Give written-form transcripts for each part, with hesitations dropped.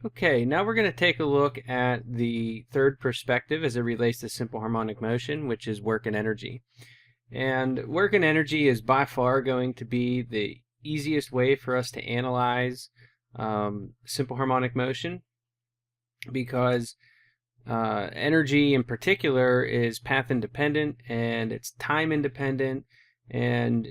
Okay, now we're going to take a look at the third perspective as it relates to simple harmonic motion, which is work and energy. And work and energy is by far going to be the easiest way for us to analyze simple harmonic motion, because energy in particular is path independent and it's time independent, and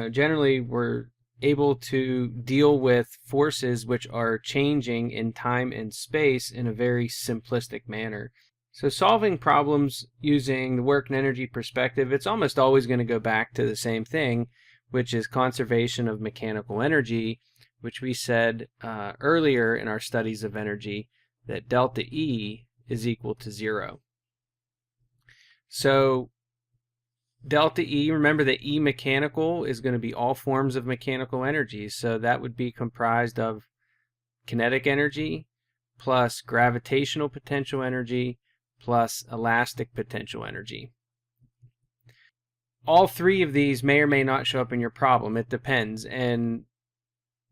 generally we're able to deal with forces which are changing in time and space in a very simplistic manner. So solving problems using the work and energy perspective, it's almost always going to go back to the same thing, which is conservation of mechanical energy, which we said earlier in our studies of energy, that delta E is equal to 0. So delta E, remember that E mechanical is going to be all forms of mechanical energy. So that would be comprised of kinetic energy plus gravitational potential energy plus elastic potential energy. All three of these may or may not show up in your problem. It depends. And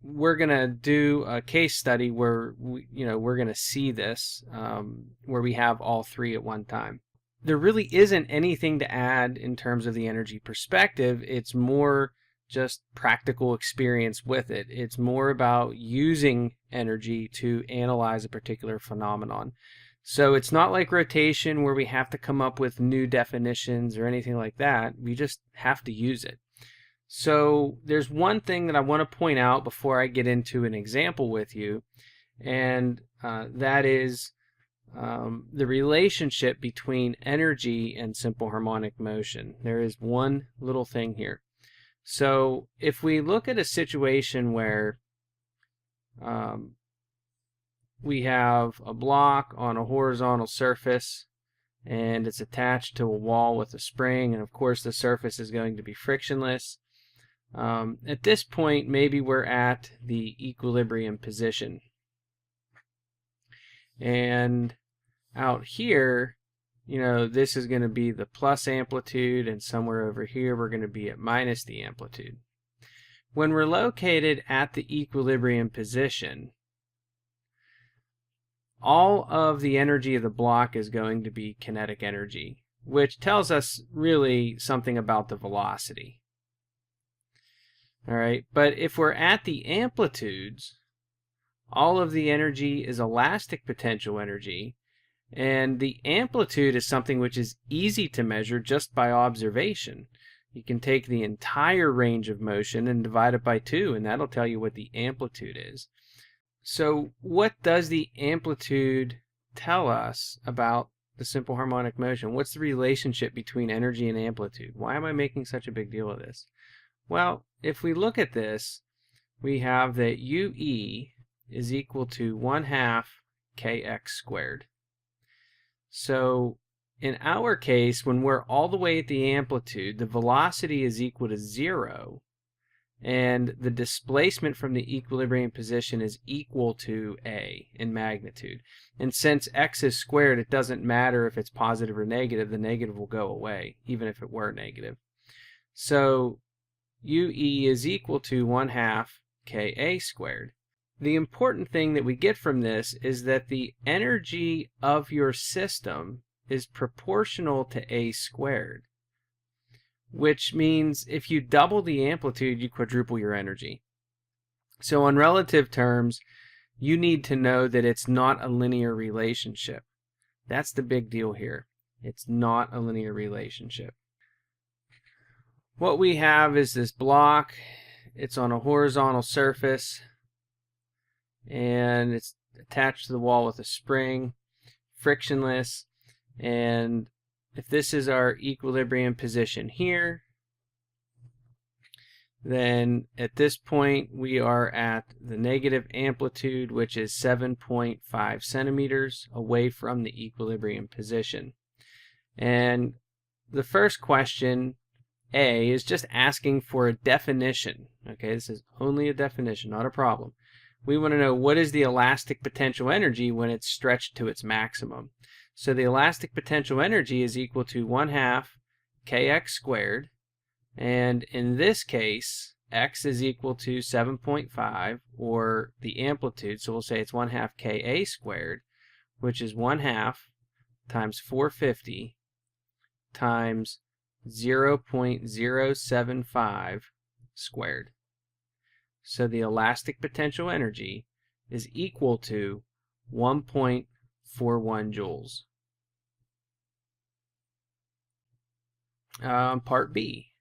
we're going to do a case study where we're going to see this, where we have all three at one time. There really isn't anything to add in terms of the energy perspective. It's more just practical experience with it. It's more about using energy to analyze a particular phenomenon. So it's not like rotation where we have to come up with new definitions or anything like that. We just have to use it. So there's one thing that I want to point out before I get into an example with you, and that is the relationship between energy and simple harmonic motion. There is one little thing here. So if we look at a situation where we have a block on a horizontal surface and it's attached to a wall with a spring, and of course the surface is going to be frictionless. At this point, maybe we're at the equilibrium position. And out here, this is going to be the plus amplitude, and somewhere over here we're going to be at minus the amplitude. When we're located at the equilibrium position, all of the energy of the block is going to be kinetic energy, which tells us really something about the velocity. All right, but if we're at the amplitudes, all of the energy is elastic potential energy, and the amplitude is something which is easy to measure just by observation. You can take the entire range of motion and divide it by 2, and that'll tell you what the amplitude is. So what does the amplitude tell us about the simple harmonic motion? What's the relationship between energy and amplitude? Why am I making such a big deal of this? Well, if we look at this, we have that UE is equal to 1/2 kx squared. So in our case, when we're all the way at the amplitude, the velocity is equal to 0, and the displacement from the equilibrium position is equal to a in magnitude. And since x is squared, it doesn't matter if it's positive or negative. The negative will go away, even if it were negative. So UE is equal to 1/2 Ka squared. The important thing that we get from this is that the energy of your system is proportional to A squared, which means if you double the amplitude, you quadruple your energy. So in relative terms, you need to know that it's not a linear relationship. That's the big deal here. It's not a linear relationship. What we have is this block. It's on a horizontal surface, and it's attached to the wall with a spring, frictionless. And if this is our equilibrium position here, then at this point we are at the negative amplitude, which is 7.5 centimeters away from the equilibrium position. And the first question, A, is just asking for a definition. Okay, this is only a definition, not a problem. We want to know, what is the elastic potential energy when it's stretched to its maximum? So the elastic potential energy is equal to 1/2 kx squared, and in this case x is equal to 7.5, or the amplitude, so we'll say it's 1/2 Ka squared, which is 1/2 times 450 times 0.075 squared. So the elastic potential energy is equal to 1.41 joules. Part B.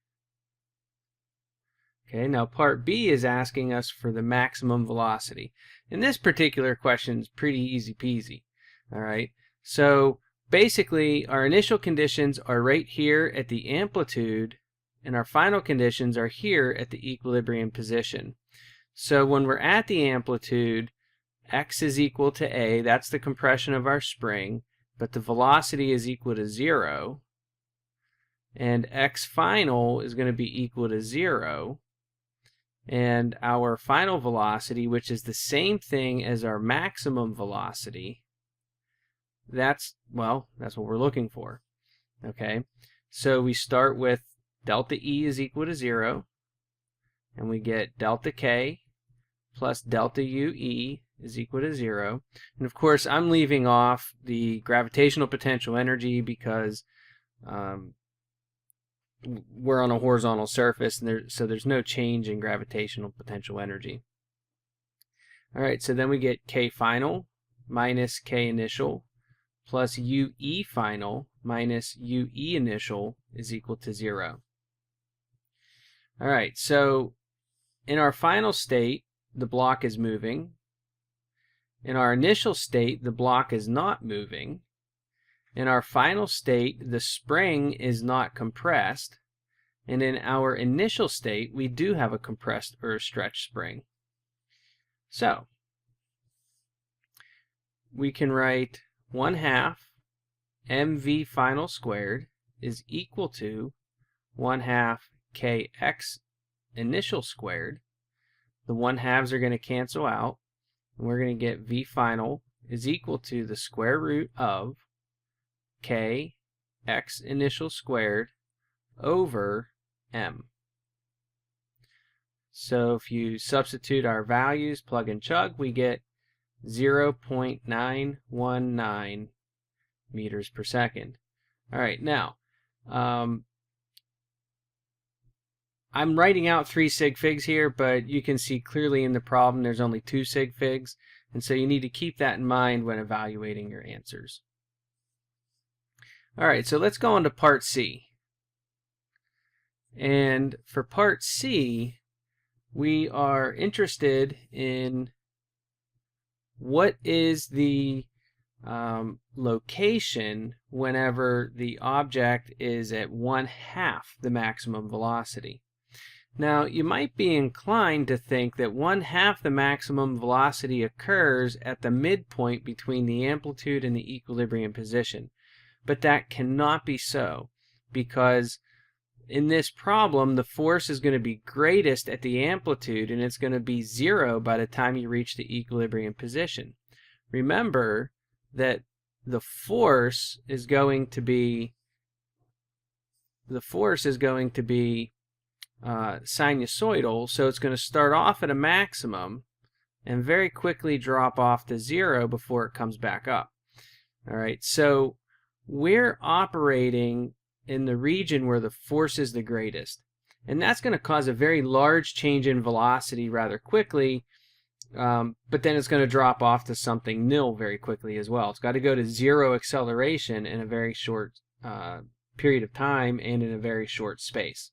Okay, now part B is asking us for the maximum velocity. And this particular question is pretty easy peasy. All right, so basically our initial conditions are right here at the amplitude, and our final conditions are here at the equilibrium position. So when we're at the amplitude, x is equal to a, that's the compression of our spring, but the velocity is equal to 0, and x final is going to be equal to 0, and our final velocity, which is the same thing as our maximum velocity, that's what we're looking for. Okay, so we start with delta E is equal to 0, and we get delta K plus delta UE is equal to 0. And of course, I'm leaving off the gravitational potential energy because we're on a horizontal surface, and so there's no change in gravitational potential energy. All right, so then we get K final minus K initial plus UE final minus UE initial is equal to 0. All right, so in our final state, the block is moving. In our initial state, the block is not moving. In our final state, the spring is not compressed. And in our initial state, we do have a compressed or stretched spring. So we can write 1/2 mv final squared is equal to 1/2 kx initial squared. The 1/2s are going to cancel out, and we're going to get v final is equal to the square root of kx initial squared over m. So if you substitute our values, plug and chug, we get 0.919 meters per second. All right, now I'm writing out 3 sig figs here, but you can see clearly in the problem there's only 2 sig figs, and so you need to keep that in mind when evaluating your answers. All right, so let's go on to part C. And for part C, we are interested in what is the location whenever the object is at 1/2 the maximum velocity. Now, you might be inclined to think that 1/2 the maximum velocity occurs at the midpoint between the amplitude and the equilibrium position. But that cannot be so, because in this problem, the force is going to be greatest at the amplitude, and it's going to be 0 by the time you reach the equilibrium position. Remember that the force is going to be sinusoidal, so it's going to start off at a maximum and very quickly drop off to 0 before it comes back up. All right, so we're operating in the region where the force is the greatest, and that's going to cause a very large change in velocity rather quickly, but then it's going to drop off to something nil very quickly as well. It's got to go to 0 acceleration in a very short period of time and in a very short space.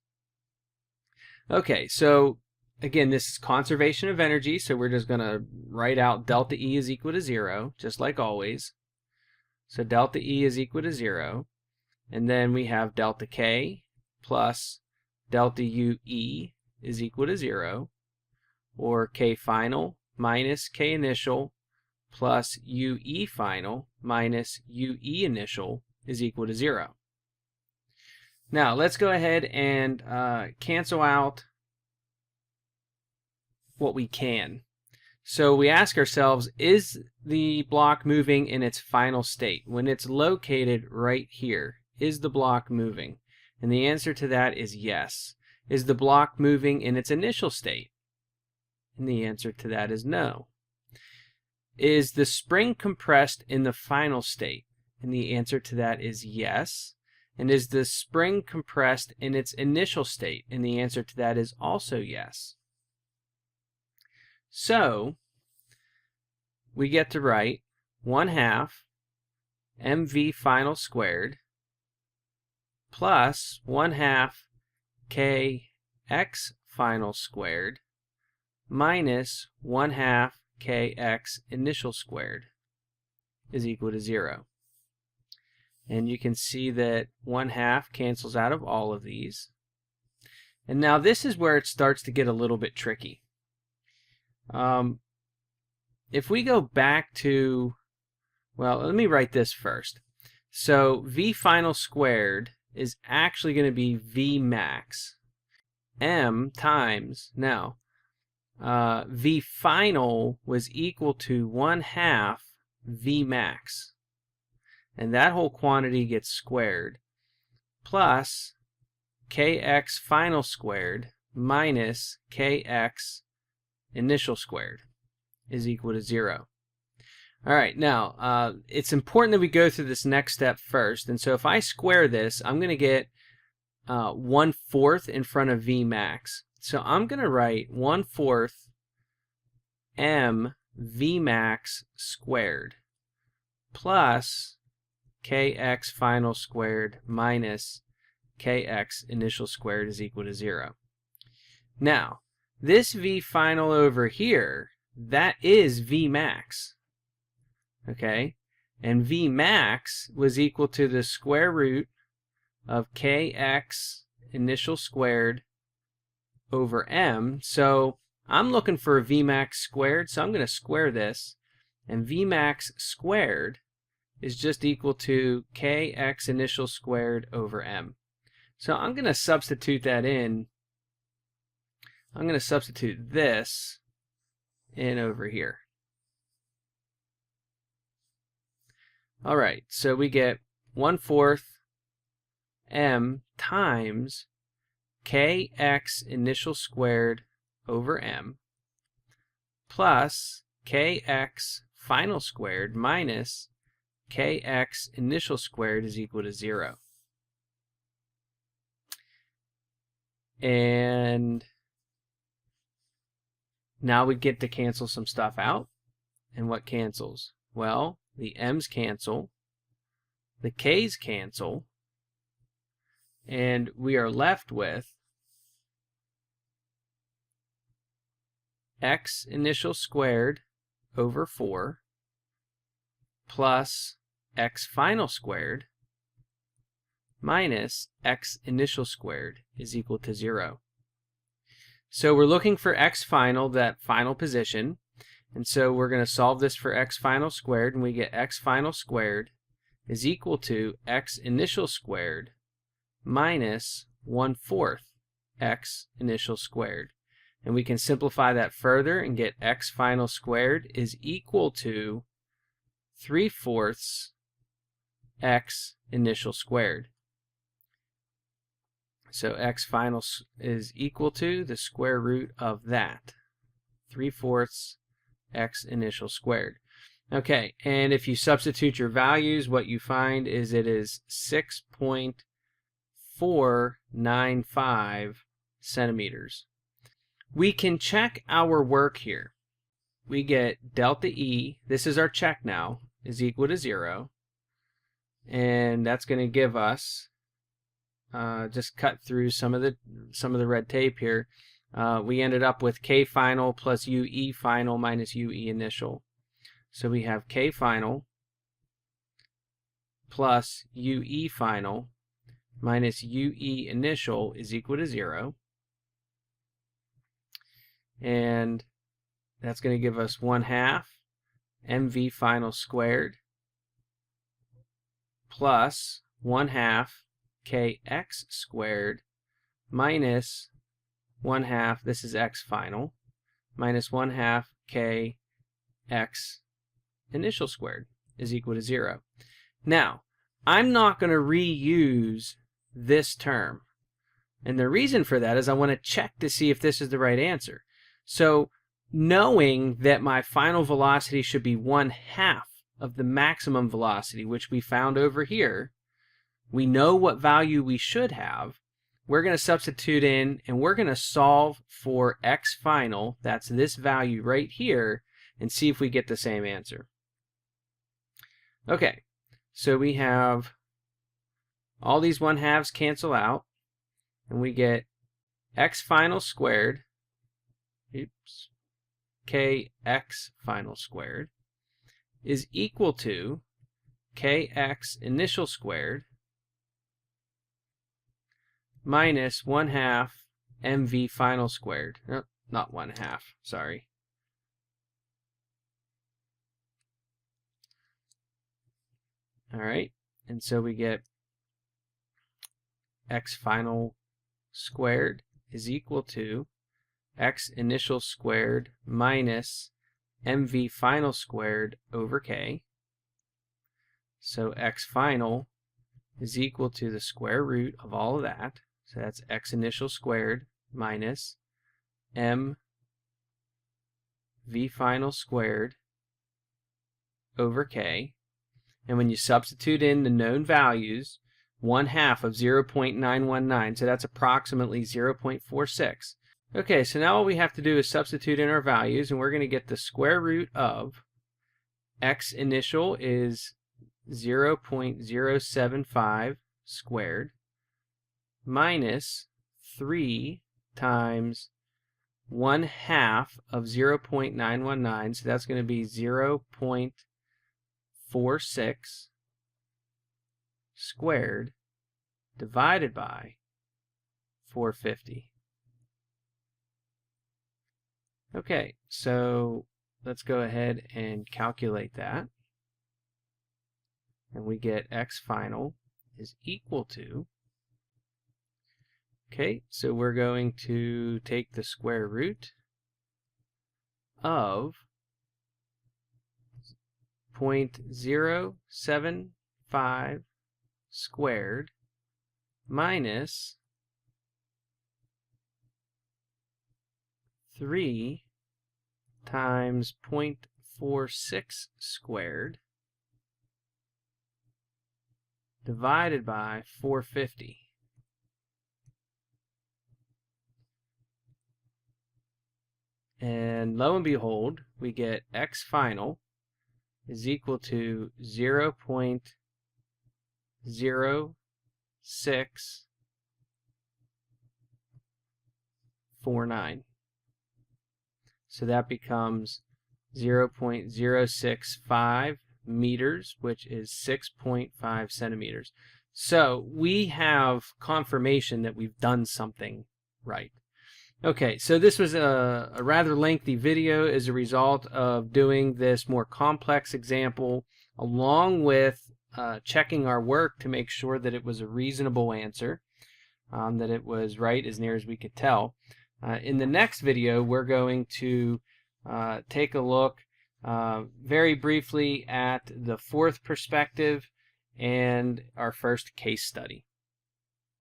Okay, so again, this is conservation of energy, so we're just going to write out delta E is equal to 0, just like always. So delta E is equal to 0, and then we have delta K plus delta UE is equal to 0, or K final minus K initial plus UE final minus UE initial is equal to 0. Now let's go ahead and cancel out what we can. So we ask ourselves, is the block moving in its final state? When it's located right here, is the block moving? And the answer to that is yes. is the block moving in its initial state? And the answer to that is no. Is the spring compressed in the final state? And the answer to that is yes. And is the spring compressed in its initial state? And the answer to that is also yes. So we get to write 1/2 mv final squared plus 1/2 kx final squared minus 1/2 kx initial squared is equal to 0. And you can see that 1/2 cancels out of all of these. And now this is where it starts to get a little bit tricky. If we go back to, well, let me write this first. So v final squared is actually going to be v max. M times, now, v final was equal to 1/2 v max. And that whole quantity gets squared, plus kx final squared minus kx initial squared is equal to 0. All right, now it's important that we go through this next step first. And so if I square this, I'm going to get 1/4 in front of v max. So I'm going to write 1/4 m v max squared plus kx final squared minus kx initial squared is equal to 0. Now, this v final over here, that is v max. Okay? And v max was equal to the square root of kx initial squared over m. So I'm looking for a v max squared, so I'm going to square this. And v max squared is just equal to kx initial squared over m. So I'm going to substitute that in. I'm going to substitute this in over here. All right, so we get 1/4 m times kx initial squared over m plus kx final squared minus kx initial squared is equal to 0. And now we get to cancel some stuff out. And what cancels? Well, the m's cancel, the k's cancel, and we are left with x initial squared over 4 plus x final squared minus x initial squared is equal to 0. So we're looking for x final, that final position, and so we're going to solve this for x final squared, and we get x final squared is equal to x initial squared minus 1/4 x initial squared. And we can simplify that further and get x final squared is equal to 3/4 x initial squared. So x final is equal to the square root of that, 3/4 x initial squared. Okay, and if you substitute your values, what you find is it is 6.495 centimeters. We can check our work here. We get delta E, this is our check now, is equal to 0. And that's going to give us, just cut through some of the red tape here. We ended up with K final plus UE final minus UE initial. So we have K final plus UE final minus UE initial is equal to 0. And that's going to give us 1/2 mv final squared plus 1/2 kx squared minus 1/2, this is x final, minus 1/2 kx initial squared is equal to 0. Now, I'm not going to reuse this term. And the reason for that is I want to check to see if this is the right answer. So knowing that my final velocity should be 1/2 of the maximum velocity, which we found over here, we know what value we should have. We're going to substitute in and we're going to solve for x final, that's this value right here, and see if we get the same answer. Okay, so we have all these 1/2s cancel out, and we get x final squared, kx final squared, is equal to kx initial squared minus 1/2 mv final squared. Oh, not 1/2, sorry. All right, and so we get x final squared is equal to x initial squared minus mv final squared over k. So x final is equal to the square root of all of that. So that's x initial squared minus m v final squared over k. And when you substitute in the known values, 1/2 of 0.919, so that's approximately 0.46. Okay, so now all we have to do is substitute in our values, and we're going to get the square root of x initial is 0.075 squared minus 3 times 1/2 of 0.919, so that's going to be 0.46 squared divided by 450. Okay, so let's go ahead and calculate that. And we get x final is equal to, okay, so we're going to take the square root of 0.075 squared minus 3 times 0.46 squared divided by 450. And lo and behold, we get x final is equal to 0.0649. So that becomes 0.065 meters, which is 6.5 centimeters. So we have confirmation that we've done something right. Okay, so this was a rather lengthy video as a result of doing this more complex example, along with checking our work to make sure that it was a reasonable answer, that it was right as near as we could tell. In the next video, we're going to take a look very briefly at the fourth perspective and our first case study.